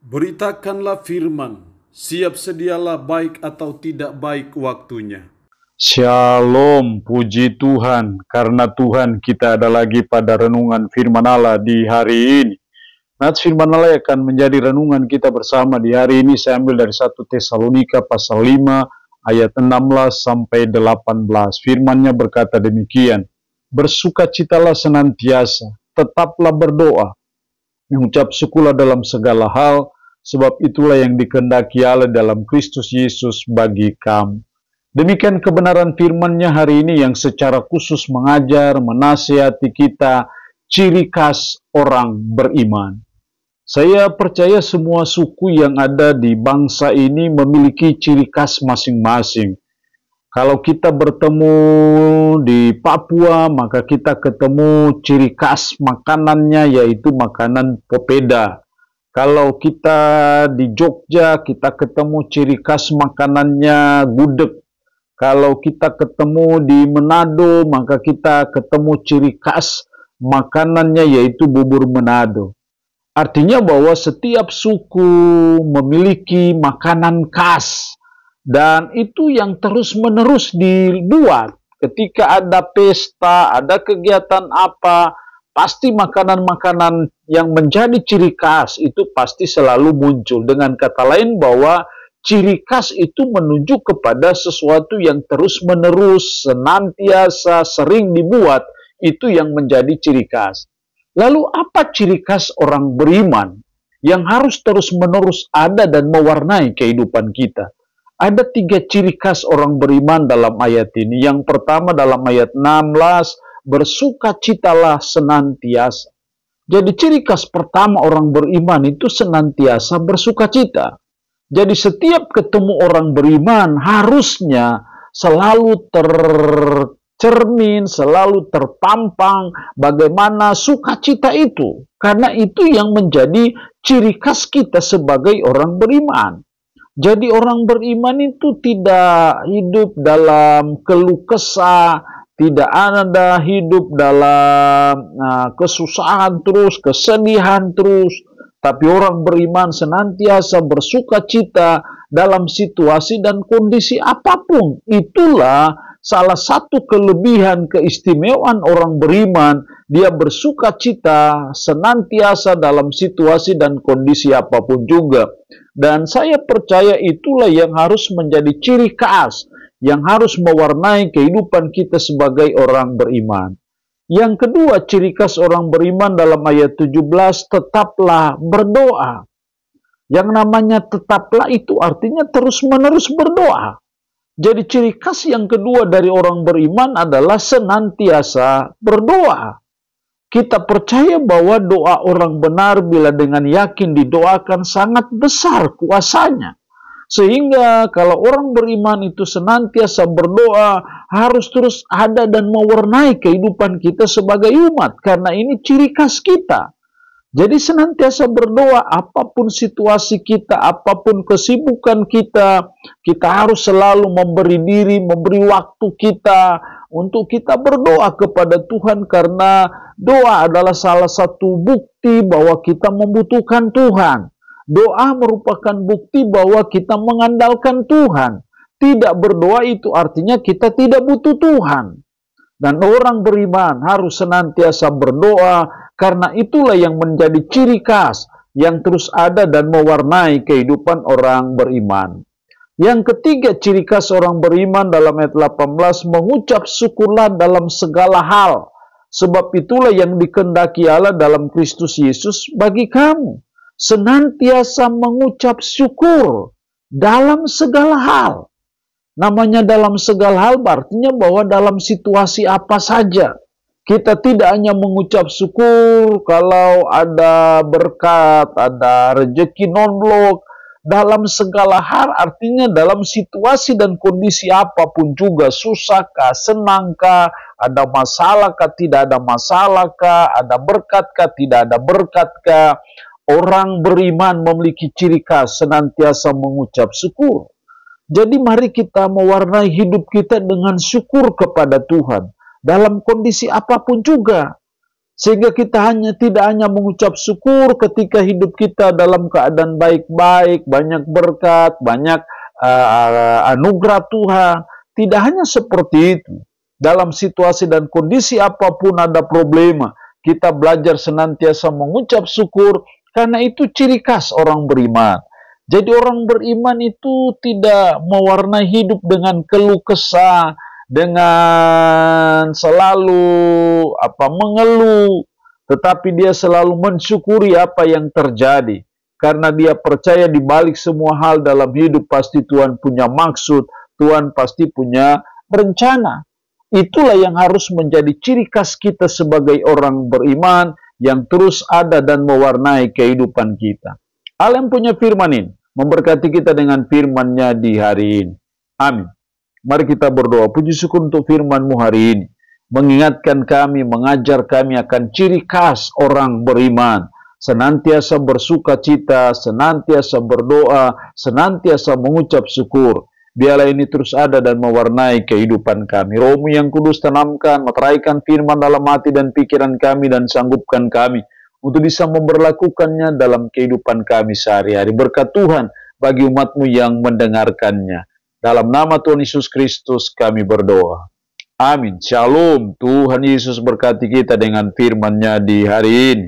Beritakanlah firman, siap sedialah baik atau tidak baik waktunya. Shalom, puji Tuhan, karena Tuhan kita ada lagi pada renungan firman Allah di hari ini. Nats firman Allah akan menjadi renungan kita bersama di hari ini. Saya ambil dari 1 Tesalonika pasal 5 ayat 16 sampai 18. Firman-Nya berkata demikian, bersukacitalah senantiasa, tetaplah berdoa, mengucap syukurlah dalam segala hal, sebab itulah yang dikehendaki Allah dalam Kristus Yesus bagi kamu. Demikian kebenaran firman-Nya hari ini yang secara khusus mengajar, menasihati kita, ciri khas orang beriman. Saya percaya semua suku yang ada di bangsa ini memiliki ciri khas masing-masing. Kalau kita bertemu di Papua, maka kita ketemu ciri khas makanannya, yaitu makanan popeda. Kalau kita di Jogja, kita ketemu ciri khas makanannya gudeg. Kalau kita ketemu di Manado, maka kita ketemu ciri khas makanannya, yaitu bubur Manado. Artinya bahwa setiap suku memiliki makanan khas, dan itu yang terus-menerus dibuat. Ketika ada pesta, ada kegiatan apa, pasti makanan-makanan yang menjadi ciri khas itu pasti selalu muncul. Dengan kata lain bahwa ciri khas itu menunjuk kepada sesuatu yang terus-menerus, senantiasa, sering dibuat, itu yang menjadi ciri khas. Lalu apa ciri khas orang beriman yang harus terus-menerus ada dan mewarnai kehidupan kita? Ada 3 ciri khas orang beriman dalam ayat ini. Yang pertama dalam ayat 16, bersukacitalah senantiasa. Jadi ciri khas pertama orang beriman itu senantiasa bersukacita. Jadi setiap ketemu orang beriman harusnya selalu tercermin, selalu terpampang bagaimana sukacita itu. Karena itu yang menjadi ciri khas kita sebagai orang beriman. Jadi orang beriman itu tidak hidup dalam keluh kesah, tidak ada hidup dalam kesusahan terus, kesedihan terus. Tapi orang beriman senantiasa bersukacita dalam situasi dan kondisi apapun. Itulah salah satu kelebihan keistimewaan orang beriman. Dia bersukacita senantiasa dalam situasi dan kondisi apapun juga. Dan saya percaya itulah yang harus menjadi ciri khas, yang harus mewarnai kehidupan kita sebagai orang beriman. Yang kedua, ciri khas orang beriman dalam ayat 17, tetaplah berdoa. Yang namanya tetaplah itu artinya terus-menerus berdoa. Jadi ciri khas yang kedua dari orang beriman adalah senantiasa berdoa. Kita percaya bahwa doa orang benar bila dengan yakin didoakan sangat besar kuasanya. Sehingga kalau orang beriman itu senantiasa berdoa, harus terus ada dan mewarnai kehidupan kita sebagai umat. Karena ini ciri khas kita. Jadi senantiasa berdoa, apapun situasi kita, apapun kesibukan kita, kita harus selalu memberi diri, memberi waktu kita untuk kita berdoa kepada Tuhan. Karena doa adalah salah satu bukti bahwa kita membutuhkan Tuhan. Doa merupakan bukti bahwa kita mengandalkan Tuhan. Tidak berdoa itu artinya kita tidak butuh Tuhan. Dan orang beriman harus senantiasa berdoa, karena itulah yang menjadi ciri khas yang terus ada dan mewarnai kehidupan orang beriman. Yang ketiga ciri khas orang beriman dalam ayat 18, mengucap syukurlah dalam segala hal. Sebab itulah yang dikehendaki Allah dalam Kristus Yesus bagi kamu. Senantiasa mengucap syukur dalam segala hal. Namanya dalam segala hal artinya bahwa dalam situasi apa saja. Kita tidak hanya mengucap syukur kalau ada berkat, ada rezeki non-blok. Dalam segala hal artinya dalam situasi dan kondisi apapun juga, susahkah, senangkah, ada masalahkah, tidak ada masalahkah, ada berkatkah, tidak ada berkatkah. Orang beriman memiliki ciri khas senantiasa mengucap syukur. Jadi mari kita mewarnai hidup kita dengan syukur kepada Tuhan dalam kondisi apapun juga. Sehingga kita tidak hanya mengucap syukur ketika hidup kita dalam keadaan baik-baik, banyak berkat, banyak anugerah Tuhan. Tidak hanya seperti itu. Dalam situasi dan kondisi apapun ada problema, kita belajar senantiasa mengucap syukur, karena itu ciri khas orang beriman. Jadi orang beriman itu tidak mewarnai hidup dengan keluh kesah, dengan selalu mengeluh, tetapi dia selalu mensyukuri apa yang terjadi. Karena dia percaya di balik semua hal dalam hidup pasti Tuhan punya maksud, Tuhan pasti punya rencana. Itulah yang harus menjadi ciri khas kita sebagai orang beriman yang terus ada dan mewarnai kehidupan kita. Allah yang punya firman ini memberkati kita dengan firman-Nya di hari ini. Amin. Mari kita berdoa. Puji syukur untuk firman-Mu hari ini. Mengingatkan kami, mengajar kami akan ciri khas orang beriman. Senantiasa bersuka cita, senantiasa berdoa, senantiasa mengucap syukur. Biarlah ini terus ada dan mewarnai kehidupan kami. Roh-Mu yang kudus tanamkan, meteraikan firman dalam hati dan pikiran kami dan sanggupkan kami untuk bisa memberlakukannya dalam kehidupan kami sehari-hari. Berkat Tuhan bagi umat-Mu yang mendengarkannya. Dalam nama Tuhan Yesus Kristus kami berdoa. Amin. Shalom. Tuhan Yesus berkati kita dengan firman-Nya di hari ini.